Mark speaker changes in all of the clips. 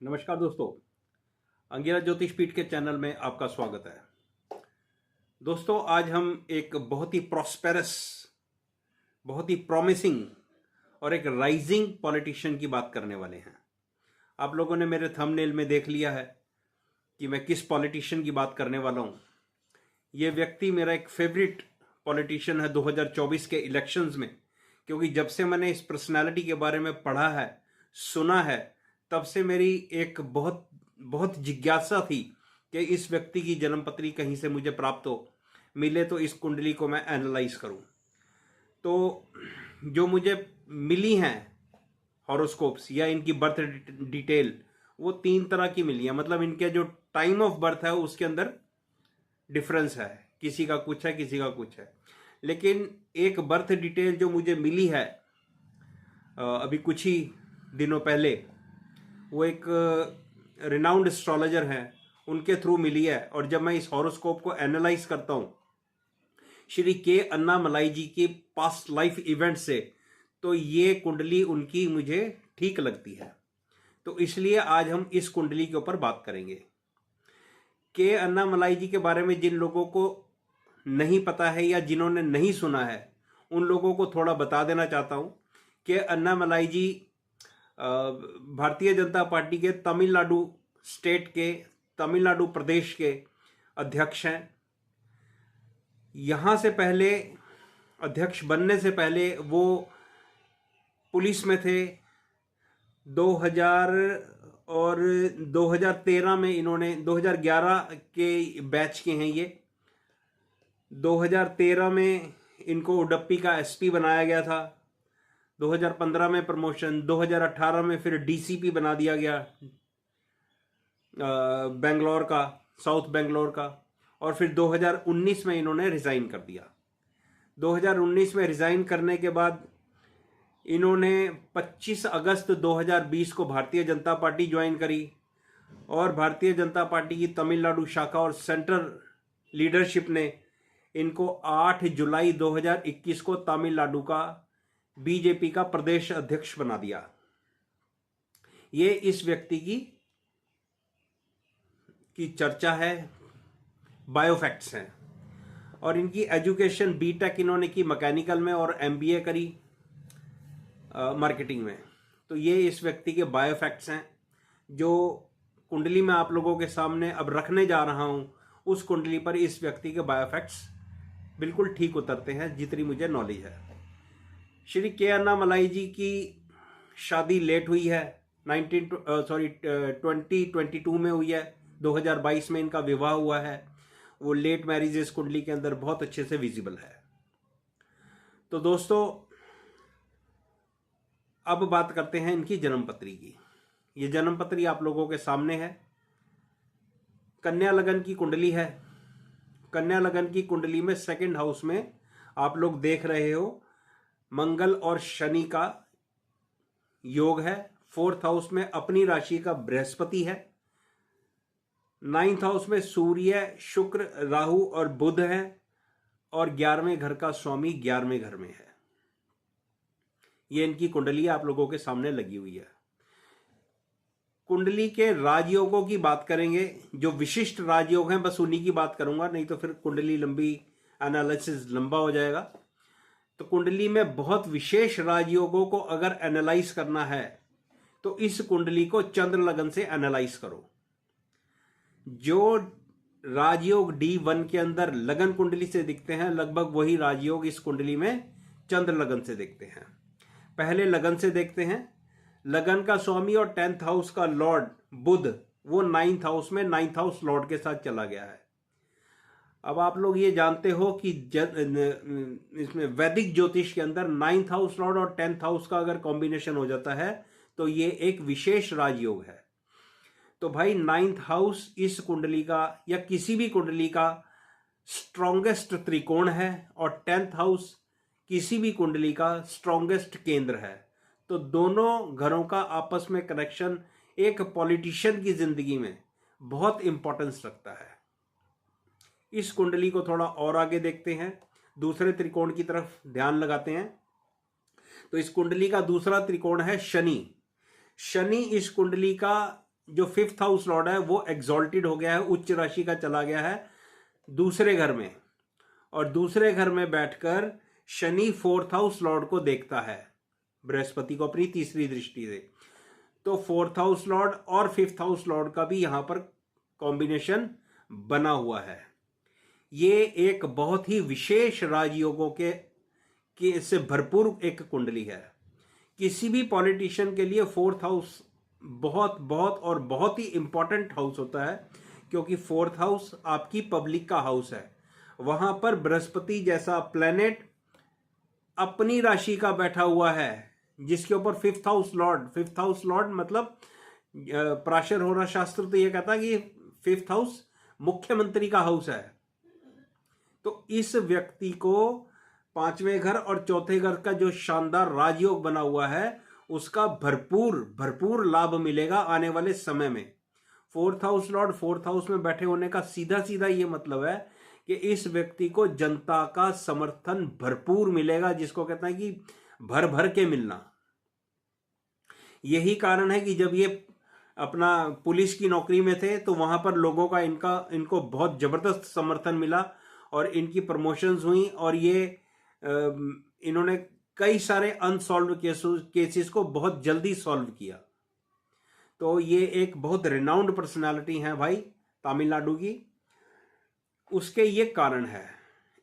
Speaker 1: नमस्कार दोस्तों, अंगिरा ज्योतिष पीठ के चैनल में आपका स्वागत है। दोस्तों, आज हम एक बहुत ही प्रॉस्पेरस, बहुत ही प्रॉमिसिंग और एक राइजिंग पॉलिटिशियन की बात करने वाले हैं। आप लोगों ने मेरे थंबनेल में देख लिया है कि मैं किस पॉलिटिशियन की बात करने वाला हूं। ये व्यक्ति मेरा एक फेवरेट पॉलिटिशियन है 2024 के इलेक्शंस में, क्योंकि जब से मैंने इस पर्सनालिटी के बारे में पढ़ा है, सुना है, तब से मेरी एक बहुत बहुत जिज्ञासा थी कि इस व्यक्ति की जन्मपत्री कहीं से मुझे प्राप्त हो, मिले तो इस कुंडली को मैं एनालाइज करूं। तो जो मुझे मिली हैं हॉरोस्कोप्स या इनकी बर्थ डिटेल, वो 3 तरह की मिली है। मतलब इनके जो टाइम ऑफ बर्थ है उसके अंदर डिफरेंस है, किसी का कुछ है, किसी का कुछ है। लेकिन एक बर्थ डिटेल जो मुझे मिली है अभी कुछ ही दिनों पहले, वो एक रिनाउंड एस्ट्रोलॉजर हैं, उनके थ्रू मिली है। और जब मैं इस हॉरोस्कोप को एनालाइज करता हूँ श्री के अन्नामलाई जी की पास्ट लाइफ इवेंट से, तो ये कुंडली उनकी मुझे ठीक लगती है। तो इसलिए आज हम इस कुंडली के ऊपर बात करेंगे। के अन्नामलाई जी के बारे में जिन लोगों को नहीं पता है या जिन्होंने नहीं सुना है, उन लोगों को थोड़ा बता देना चाहता हूँ कि अन्नामलाई जी भारतीय जनता पार्टी के तमिलनाडु स्टेट के, तमिलनाडु प्रदेश के अध्यक्ष हैं। यहाँ से पहले, अध्यक्ष बनने से पहले वो पुलिस में थे। 2000 और 2013 में इन्होंने, 2011 के बैच के हैं ये। 2013 में इनको उडुपी का एसपी बनाया गया था। 2015 में प्रमोशन, 2018 में फिर डीसीपी बना दिया गया बेंगलोर का, साउथ बेंगलोर का। और फिर 2019 में इन्होंने रिज़ाइन कर दिया। 2019 में रिज़ाइन करने के बाद इन्होंने 25 अगस्त 2020 को भारतीय जनता पार्टी ज्वाइन करी। और भारतीय जनता पार्टी की तमिलनाडु शाखा और सेंट्रल लीडरशिप ने इनको 8 जुलाई 2021 को तमिलनाडु का बीजेपी का प्रदेश अध्यक्ष बना दिया। ये इस व्यक्ति की चर्चा है, बायोफैक्ट्स हैं। और इनकी एजुकेशन बीटेक इन्होंने की मैकेनिकल में और एमबीए करी मार्केटिंग में। तो ये इस व्यक्ति के बायोफैक्ट्स हैं जो कुंडली में आप लोगों के सामने अब रखने जा रहा हूं। उस कुंडली पर इस व्यक्ति के बायोफैक्ट्स बिल्कुल ठीक उतरते हैं, जितनी मुझे नॉलेज है। श्री के अन्नामलाई जी की शादी लेट हुई है, 2022 में हुई है। 2022 में इनका विवाह हुआ है। वो लेट मैरिज इस कुंडली के अंदर बहुत अच्छे से विजिबल है। तो दोस्तों, अब बात करते हैं इनकी जन्मपत्री की। ये जन्मपत्री आप लोगों के सामने है। कन्या लगन की कुंडली है। कन्या लगन की कुंडली में सेकंड हाउस में आप लोग देख रहे हो मंगल और शनि का योग है। 4th हाउस में अपनी राशि का बृहस्पति है। 9th हाउस में सूर्य, शुक्र, राहु और बुध है। और 11वें घर का स्वामी 11वें घर में है। ये इनकी कुंडली आप लोगों के सामने लगी हुई है। कुंडली के राजयोगों की बात करेंगे। जो विशिष्ट राजयोग हैं बस उन्हीं की बात करूंगा, नहीं तो फिर कुंडली लंबी, एनालिसिस लंबा हो जाएगा। तो कुंडली में बहुत विशेष राजयोगों को अगर एनालाइज करना है तो इस कुंडली को चंद्र लगन से एनालाइज करो। जो राजयोग D1 के अंदर लगन कुंडली से दिखते हैं, लगभग वही राजयोग इस कुंडली में चंद्र लगन से दिखते हैं। पहले लगन से देखते हैं। लगन का स्वामी और 10th हाउस का लॉर्ड बुध, वो 9th हाउस में 9th हाउस लॉर्ड के साथ चला गया है। अब आप लोग ये जानते हो कि इसमें वैदिक ज्योतिष के अंदर 9th हाउस लॉर्ड और 10th हाउस का अगर कॉम्बिनेशन हो जाता है तो ये एक विशेष राजयोग है। तो भाई 9th हाउस इस कुंडली का या किसी भी कुंडली का स्ट्रॉन्गेस्ट त्रिकोण है और 10th हाउस किसी भी कुंडली का स्ट्रॉन्गेस्ट केंद्र है। तो दोनों घरों का आपस में कनेक्शन एक पॉलिटिशियन की जिंदगी में बहुत इंपॉर्टेंस रखता है। इस कुंडली को थोड़ा और आगे देखते हैं, दूसरे त्रिकोण की तरफ ध्यान लगाते हैं। तो इस कुंडली का दूसरा त्रिकोण है शनि। शनि इस कुंडली का जो फिफ्थ हाउस लॉर्ड है वो एग्जॉल्टेड हो गया है, उच्च राशि का चला गया है दूसरे घर में, और दूसरे घर में बैठकर शनि फोर्थ हाउस लॉर्ड को देखता है, बृहस्पति को अपनी तीसरी दृष्टि से। तो फोर्थ हाउस लॉर्ड और फिफ्थ हाउस लॉर्ड का भी यहां पर कॉम्बिनेशन बना हुआ है। ये एक बहुत ही विशेष राजयोगों के से भरपूर एक कुंडली है। किसी भी पॉलिटिशियन के लिए फोर्थ हाउस बहुत बहुत और बहुत ही इंपॉर्टेंट हाउस होता है, क्योंकि फोर्थ हाउस आपकी पब्लिक का हाउस है। वहां पर बृहस्पति जैसा प्लेनेट अपनी राशि का बैठा हुआ है, जिसके ऊपर फिफ्थ हाउस लॉर्ड मतलब प्राशर होरा शास्त्र तो यह कहता है कि फिफ्थ हाउस मुख्यमंत्री का हाउस है। तो इस व्यक्ति को पांचवें घर और चौथे घर का जो शानदार राजयोग बना हुआ है उसका भरपूर भरपूर लाभ मिलेगा आने वाले समय में। Fourth house Lord fourth house में बैठे होने का सीधा सीधा ये मतलब है कि इस व्यक्ति को जनता का समर्थन भरपूर मिलेगा, जिसको कहते हैं कि भर भर के मिलना। यही कारण है कि जब ये अपना पुलिस की नौकरी में थे तो वहां पर लोगों का इनको बहुत जबरदस्त समर्थन मिला और इनकी प्रमोशंस हुई, और ये इन्होंने कई सारे अनसॉल्व केसेस को बहुत जल्दी सॉल्व किया। तो ये एक बहुत रिनाउंड पर्सनालिटी है भाई तमिलनाडु की। उसके ये कारण है।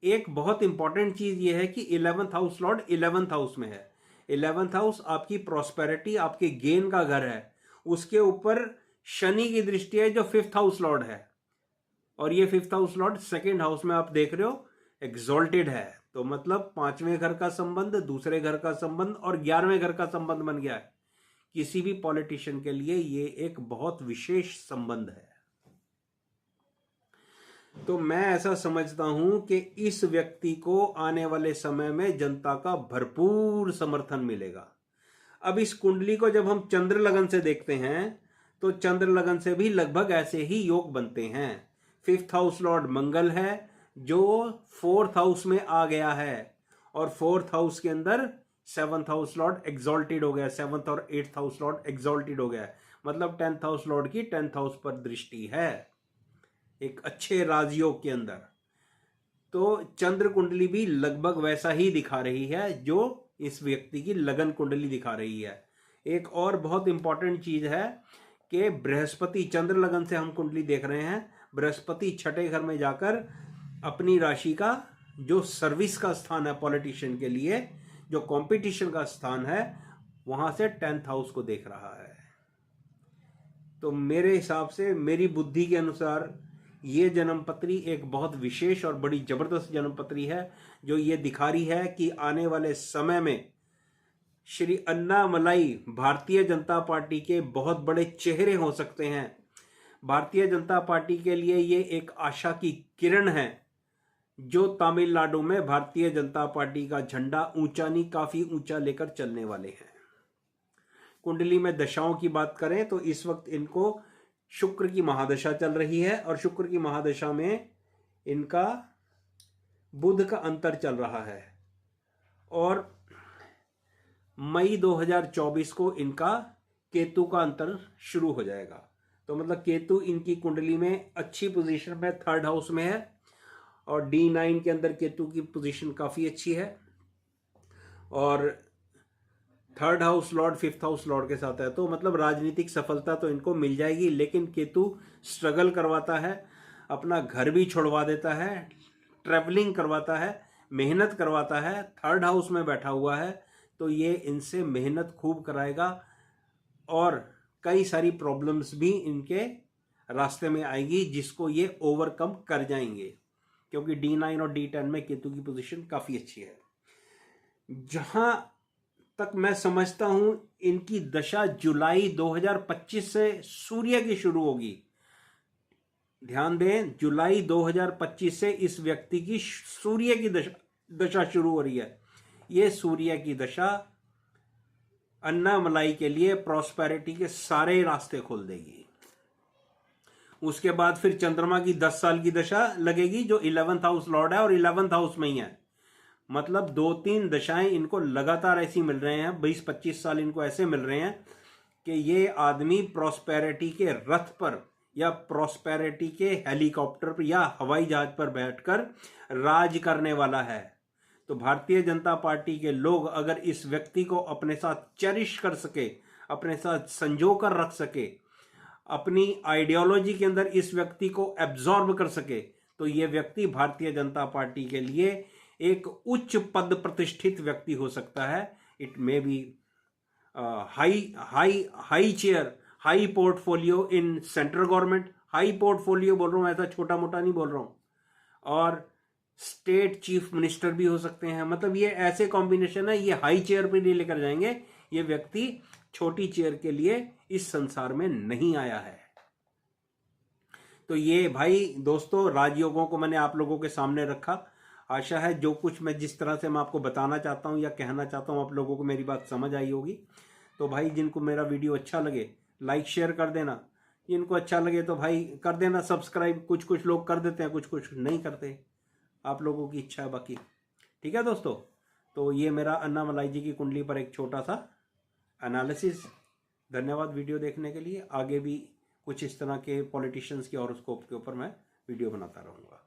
Speaker 1: एक बहुत इंपॉर्टेंट चीज ये है कि 11th house Lord 11th house में है। 11th हाउस आपकी प्रॉस्पेरिटी, आपके गेन का घर है। उसके ऊपर शनि की दृष्टि है जो फिफ्थ हाउस लॉर्ड है, और ये fifth house Lord second house में आप देख रहे हो एग्जॉल्टेड है। तो मतलब पांचवें घर का संबंध, दूसरे घर का संबंध और 11वें घर का संबंध बन गया है। किसी भी पॉलिटिशियन के लिए ये एक बहुत विशेष संबंध है। तो मैं ऐसा समझता हूं कि इस व्यक्ति को आने वाले समय में जनता का भरपूर समर्थन मिलेगा। अब इस कुंडली को जब हम चंद्र लगन से देखते हैं तो चंद्र लगन से भी लगभग ऐसे ही योग बनते हैं। फिफ्थ हाउस लॉर्ड मंगल है जो फोर्थ हाउस में आ गया है, और फोर्थ हाउस के अंदर सेवंथ हाउस लॉर्ड एग्जॉल्टेड हो गया, सेवंथ और एट्थ हाउस लॉर्ड एग्जॉल्टेड हो गया, मतलब 10th हाउस लॉर्ड की 10th हाउस पर दृष्टि है एक अच्छे राजयोग के अंदर। तो चंद्र कुंडली भी लगभग वैसा ही दिखा रही है जो इस व्यक्ति की लगन कुंडली दिखा रही है। एक और बहुत इंपॉर्टेंट चीज है कि बृहस्पति, चंद्र लगन से हम कुंडली देख रहे हैं, बृहस्पति छठे घर में जाकर अपनी राशि का जो सर्विस का स्थान है पॉलिटिशियन के लिए, जो कंपटीशन का स्थान है, वहां से 10th हाउस को देख रहा है। तो मेरे हिसाब से, मेरी बुद्धि के अनुसार, ये जन्मपत्री एक बहुत विशेष और बड़ी जबरदस्त जन्मपत्री है, जो ये दिखा रही है कि आने वाले समय में श्री अन्नामलाई भारतीय जनता पार्टी के बहुत बड़े चेहरे हो सकते हैं। भारतीय जनता पार्टी के लिए ये एक आशा की किरण है, जो तमिलनाडु में भारतीय जनता पार्टी का झंडा ऊंचा नहीं, काफी ऊंचा लेकर चलने वाले हैं। कुंडली में दशाओं की बात करें तो इस वक्त इनको शुक्र की महादशा चल रही है, और शुक्र की महादशा में इनका बुध का अंतर चल रहा है, और मई 2024 को इनका केतु का अंतर शुरू हो जाएगा। तो मतलब केतु इनकी कुंडली में अच्छी पोजीशन में 3rd हाउस में है, और D9 के अंदर केतु की पोजीशन काफी अच्छी है, और 3rd house Lord 5th house Lord के साथ है। तो मतलब राजनीतिक सफलता तो इनको मिल जाएगी, लेकिन केतु स्ट्रगल करवाता है, अपना घर भी छुड़वा देता है, ट्रैवलिंग करवाता है, मेहनत करवाता है। 3rd हाउस में बैठा हुआ है तो ये इनसे मेहनत खूब कराएगा, और कई सारी प्रॉब्लम्स भी इनके रास्ते में आएगी जिसको ये ओवरकम कर जाएंगे, क्योंकि D9 और D10 में केतु की पोजीशन काफी अच्छी है। जहां तक मैं समझता हूं इनकी दशा जुलाई 2025 से सूर्य की शुरू होगी। ध्यान दें, जुलाई 2025 से इस व्यक्ति की सूर्य की दशा शुरू हो रही है। ये सूर्य की दशा अन्नामलाई के लिए प्रॉस्पेरिटी के सारे रास्ते खोल देगी। उसके बाद फिर चंद्रमा की 10 साल की दशा लगेगी, जो 11th हाउस लॉर्ड है और 11th हाउस में ही है। मतलब 2-3 दशाएं इनको लगातार ऐसी मिल रहे हैं, 20-25 साल इनको ऐसे मिल रहे हैं कि ये आदमी प्रॉस्पेरिटी के रथ पर या प्रॉस्पेरिटी के हेलीकॉप्टर पर या हवाई जहाज पर बैठकर राज करने वाला है। तो भारतीय जनता पार्टी के लोग अगर इस व्यक्ति को अपने साथ चेरिश कर सके, अपने साथ संजो कर रख सके, अपनी आइडियोलॉजी के अंदर इस व्यक्ति को एब्जॉर्ब कर सके, तो ये व्यक्ति भारतीय जनता पार्टी के लिए एक उच्च पद प्रतिष्ठित व्यक्ति हो सकता है। It may be high chair, high portfolio in central government. High portfolio बोल रहा हूं, ऐसा छोटा मोटा नहीं बोल रहा हूं। और स्टेट चीफ मिनिस्टर भी हो सकते हैं। मतलब ये ऐसे कॉम्बिनेशन है, ये हाई चेयर पे नहीं लेकर जाएंगे। ये व्यक्ति छोटी चेयर के लिए इस संसार में नहीं आया है। तो ये भाई दोस्तों, राजयोगों को मैंने आप लोगों के सामने रखा। आशा है जो कुछ मैं जिस तरह से मैं आपको बताना चाहता हूं या कहना चाहता हूं, आप लोगों को मेरी बात समझ आई होगी। तो भाई जिनको मेरा वीडियो अच्छा लगे लाइक शेयर कर देना, जिनको अच्छा लगे तो भाई कर देना सब्सक्राइब। कुछ कुछ लोग कर देते हैं, कुछ कुछ नहीं करते, आप लोगों की इच्छा है बाकी। ठीक है दोस्तों, तो ये मेरा अन्नामलाई जी की कुंडली पर एक छोटा सा एनालिसिस। धन्यवाद वीडियो देखने के लिए। आगे भी कुछ इस तरह के पॉलिटिशियंस के हॉरोस्कोप के ऊपर मैं वीडियो बनाता रहूँगा।